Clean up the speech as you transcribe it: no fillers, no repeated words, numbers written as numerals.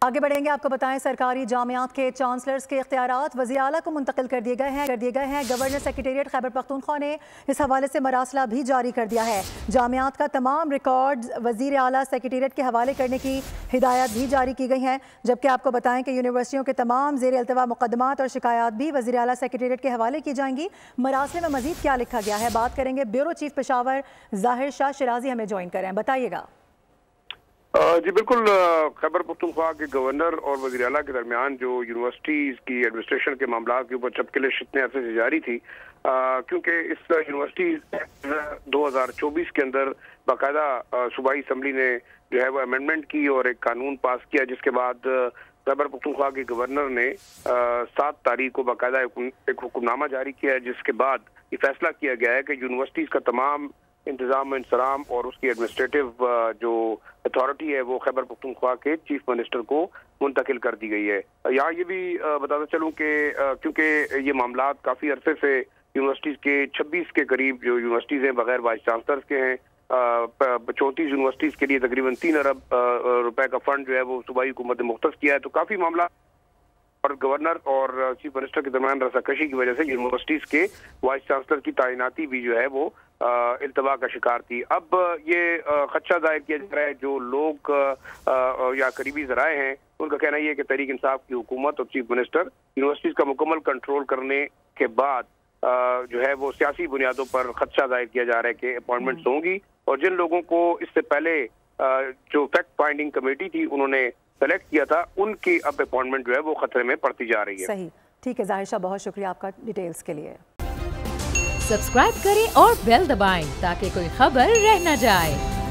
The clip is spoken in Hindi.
आगे बढ़ेंगे। आपको बताएं, सरकारी जामियात के चांसलर्स के इख्तियारात वज़ीर आला को मुंतकिल कर दिए गए हैं। गवर्नर सेक्रेटेरिएट खैबर पख्तूनख्वा ने इस हवाले से मरासला भी जारी कर दिया है। जामियात का तमाम रिकॉर्ड वज़ीर आला सेक्रेटेरिएट के हवाले करने की हिदायत भी जारी की गई हैं। जबकि आपको बताएं कि यूनिवर्सिटियों के तमाम ज़ेर अल्तवा मुकदमात और शिकायत भी वज़ीर आला सेक्रेटेरिएट के हवाले की जाएंगी। मरासले में मजीद क्या लिखा गया है, बात करेंगे। ब्यूरो चीफ पेशावर ज़ाहिर शाह शिराजी हमें ज्वाइन करें, बताइएगा। जी बिल्कुल, खैबर पख्तूनख्वा के गवर्नर और वज़ीर आला के दरमियान जो यूनिवर्सिटीज़ की एडमिनिस्ट्रेशन के मामला के ऊपर चपकलिश इतने अरसे से जारी थी, क्योंकि इस यूनिवर्सिटी 2024 के अंदर बाकायदा सूबाई असम्बली ने जो है वो अमेंडमेंट की और एक कानून पास किया, जिसके बाद खैबर पख्तूनख्वा के गवर्नर ने 7 तारीख को बाकायदा एक हुक्मनामा जारी किया है, जिसके बाद ये फैसला किया गया है कि यूनिवर्सिटीज़ का तमाम इंतजाम इंसराम और उसकी एडमिनिस्ट्रेटिव जो अथॉरिटी है वो खैबर पख्तूनख्वा के चीफ मिनिस्टर को मुंतकिल कर दी गई है। यहाँ ये भी बताता चलूँ कि क्योंकि ये मामला काफ़ी अरसे से यूनिवर्सिटीज़ के 26 के करीब जो यूनिवर्सिटीज़ हैं बगैर वाइस चांसलर्स के हैं, 34 यूनिवर्सिटीज़ के लिए तकरीबन 3 अरब रुपए का फंड जो है वो सूबाई हुकूमत ने मुख्तस किया है, तो काफ़ी मामला और गवर्नर और चीफ मिनिस्टर के दरमियान रसाकशी की वजह से यूनिवर्सिटीज़ के वाइस चांसलर की तैनाती भी जो है वो इल्तवा का शिकार थी। अब ये खदशा जाहिर किया जा रहा है, जो लोग या करीबी ज़राए हैं उनका कहना यह है कि तहरीक इंसाफ की हुकूमत और चीफ मिनिस्टर यूनिवर्सिटीज़ का मुकम्मल कंट्रोल करने के बाद जो है वो सियासी बुनियादों पर खदशा जाहिर किया जा रहा है कि अपॉइंटमेंट्स होंगी, और जिन लोगों को इससे पहले जो फैक्ट फाइंडिंग कमेटी थी उन्होंने सेलेक्ट किया था, उनकी अब अपॉइंटमेंट जो है वो खतरे में पड़ती जा रही है। सही, ठीक है ज़ाहिर शाह, बहुत शुक्रिया आपका डिटेल्स के लिए। सब्सक्राइब करें और बेल दबाएं ताकि कोई खबर रह न जाए।